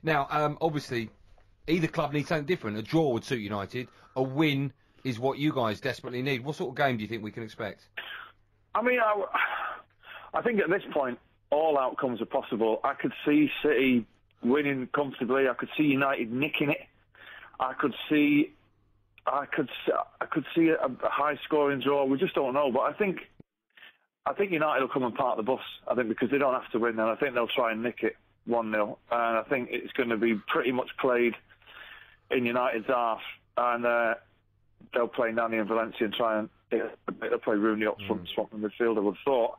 Now, obviously, either club needs something different. A draw would suit United. A win is what you guys desperately need. What sort of game do you think we can expect? I mean, I think at this point, all outcomes are possible. I could see City winning comfortably. I could see United nicking it. I could see a high-scoring draw. We just don't know. But I think United will come and park the bus. I think because they don't have to win, and I think they'll try and nick it 1-0. And I think it's going to be pretty much played in United's half, and they'll play Nani and Valencia and try and they'll play Rooney up front, swap in midfield, I would have thought.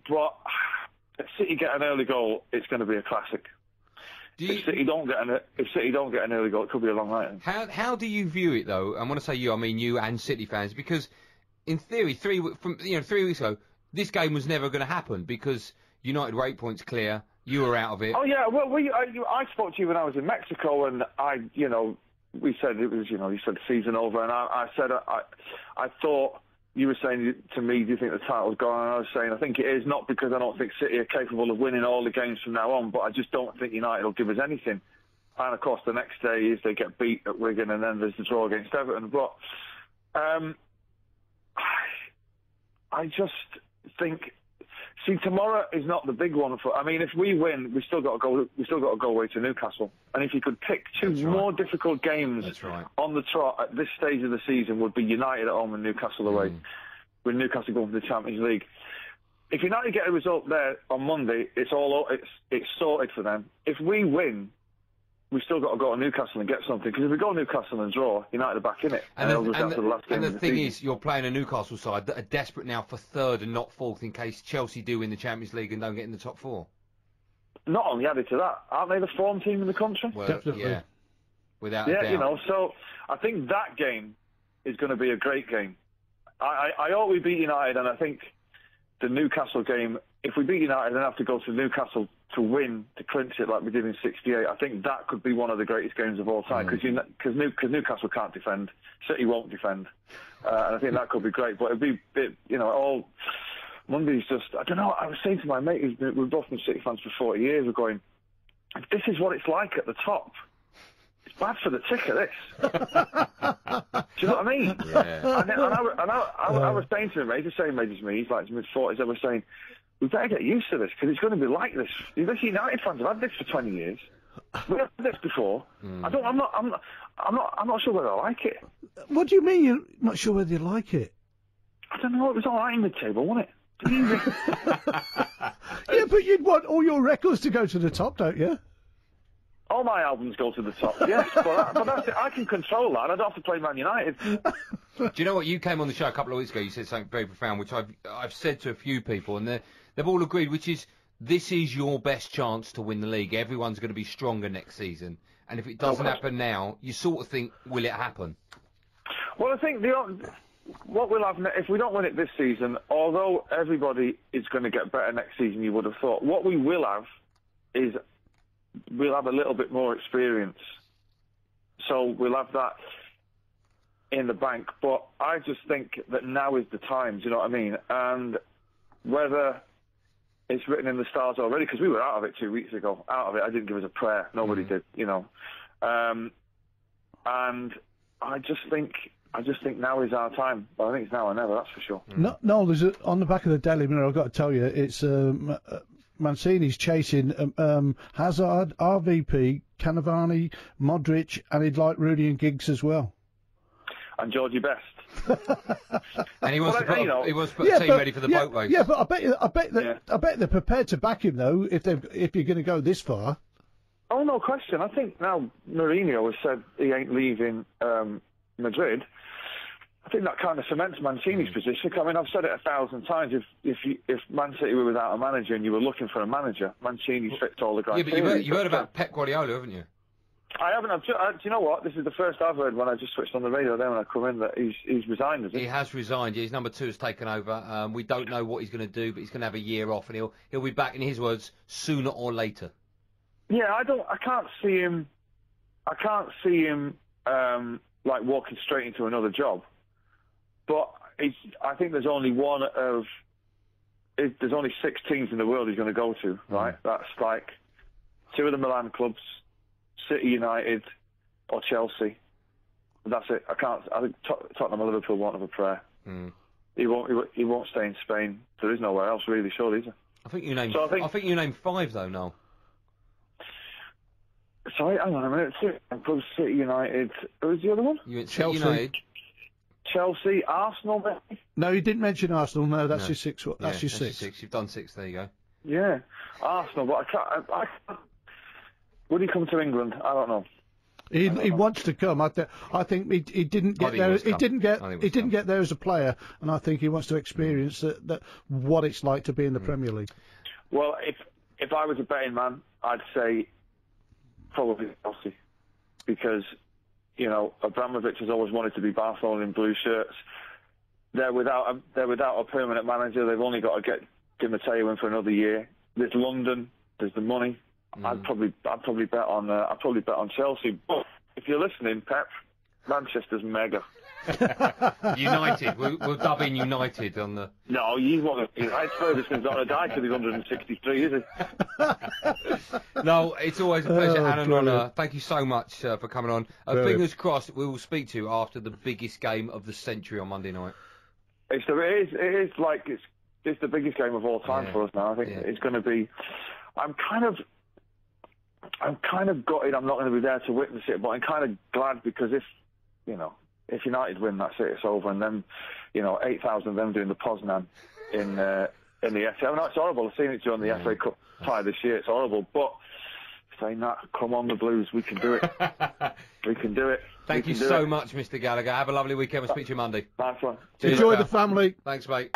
But if City get an early goal, it's going to be a classic. If City don't get an early goal, it could be a long night. How do you view it though? And when I say you, I mean you and City fans, because in theory, 3 weeks ago, this game was never going to happen because United were 8 points clear. You were out of it. Oh yeah, well, I spoke to you when I was in Mexico, and we said it was, you said season over, and I said I thought you were saying to me, do you think the title's gone? And I was saying I think it is, not because I don't think City are capable of winning all the games from now on, but I just don't think United will give us anything. And of course, the next day is they get beat at Wigan, and then there's the draw against Everton. But I just think. See, tomorrow is not the big one for. I mean, if we win, we still got to go. We still got to go away to Newcastle. And if you could pick two more difficult games on the trot at this stage of the season, would be United at home and Newcastle away. With Newcastle going to the Champions League. If United get a result there on Monday, it's sorted for them. If we win, we still got to go to Newcastle and get something. Because if we go to Newcastle and draw, United are back in it. And the thing is, you're playing a Newcastle side that are desperate now for third and not fourth in case Chelsea do win the Champions League and don't get in the top 4. Not only added to that, aren't they the form team in the country? Well, definitely. Yeah, without a doubt. So I think that game is going to be a great game. I hope we beat United, and I think the Newcastle game, if we beat United and have to go to Newcastle to win, to clinch it like we did in '68, I think that could be one of the greatest games of all time, because Newcastle can't defend, City won't defend, and I think that could be great. But it'd be, all Monday's just, I don't know. I was saying to my mate, we've both been City fans for 40 years, we're going, if this is what it's like at the top, it's bad for the ticker, this. Do you know what I mean? Yeah. And I was saying to him, he's the same age as me, he's like mid-40s, I was saying, we better get used to this, because it's going to be like this. This United fans have had this for 20 years. We've had this before. I'm not sure whether I like it. What do you mean you're not sure whether you like it? I don't know, it was all right in mid-table, wasn't it? Yeah, but you'd want all your records to go to the top, don't you? All my albums go to the top, yes, but that's it. I can control that. I don't have to play Man United. Do you know what? You came on the show a couple of weeks ago, you said something very profound, which I've said to a few people, and they've all agreed, which is, this is your best chance to win the league. Everyone's going to be stronger next season. And if it doesn't happen now, you sort of think, will it happen? Well, I think what we'll have if we don't win it this season, although everybody is going to get better next season, you would have thought, what we will have is we'll have a little bit more experience. So we'll have that in the bank. But I just think that now is the time, do you know what I mean? And whether it's written in the stars already, because we were out of it 2 weeks ago. Out of it. I didn't give us a prayer. Nobody did, and I just think now is our time. Well, I think it's now or never, that's for sure. No, there's on the back of the Daily Mirror, I've got to tell you, it's Mancini's chasing Hazard, RVP, Cannavani, Modric, and he'd like Rooney and Giggs as well. And Georgie Best. And he wants to put a team ready for the boat race. Yeah, but I bet they're prepared to back him though if you're going to go this far. Oh, no question. I think now Mourinho has said he ain't leaving Madrid. I think that kind of cements Mancini's position. I mean, I've said it 1,000 times. If Man City were without a manager and you were looking for a manager, Mancini fits all the criteria. Yeah, but you heard about Pep Guardiola, haven't you? I haven't. Do you know what? This is the first I've heard when I just switched on the radio there when I come in that he's resigned, is it? He has resigned. Yeah, his number 2 has taken over. We don't know what he's going to do, but he's going to have a year off, and he'll be back, in his words, sooner or later. Yeah, I can't see him like walking straight into another job. But I think there's only there's only 6 teams in the world he's going to go to, right? That's like two of the Milan clubs, City, United, or Chelsea. That's it. I think Tottenham or Liverpool won't have a prayer. He won't stay in Spain. There is nowhere else really, surely, is there? I think you named. I think you named 5 though, Noel. Sorry, hang on a minute. City, United. Who's the other one? You went Chelsea. United. Chelsea, Arsenal, maybe? No, you didn't mention Arsenal. No, that's your 6. That's your 6. 6. You've done 6. There you go. Yeah, Arsenal. But I can't. Would he come to England? I don't know. He wants to come. I think he didn't get there. He didn't get there as a player, and I think he wants to experience that what it's like to be in the Premier League. Well, if I was a betting man, I'd say probably Chelsea, because Abramovich has always wanted to be Barcelona in blue shirts. They're without a permanent manager. They've only got to get Di Matteo in for another year. There's London. There's the money. I'd probably bet on Chelsea. But if you're listening, Pep, Manchester's mega. United. We'll dub in United on the. No, he's one of. Ferguson's not a die till he's 163, is he? No, it's always a pleasure and an honour. Thank you so much for coming on. Fingers crossed, we will speak to you after the biggest game of the century on Monday night. It's the biggest game of all time for us now. I think it's going to be. I'm kind of gutted I'm not going to be there to witness it, but I'm kind of glad, because if United win, that's it, it's over, and then 8,000 of them doing the Poznan in the FA. No, it's horrible. I've seen it during the FA Cup tie this year. It's horrible, but saying that, come on the Blues, we can do it. We can do it. Thank you so much, Mr. Gallagher. Have a lovely weekend. We'll speak to you Monday. Nice one. Enjoy the family. Thanks, mate.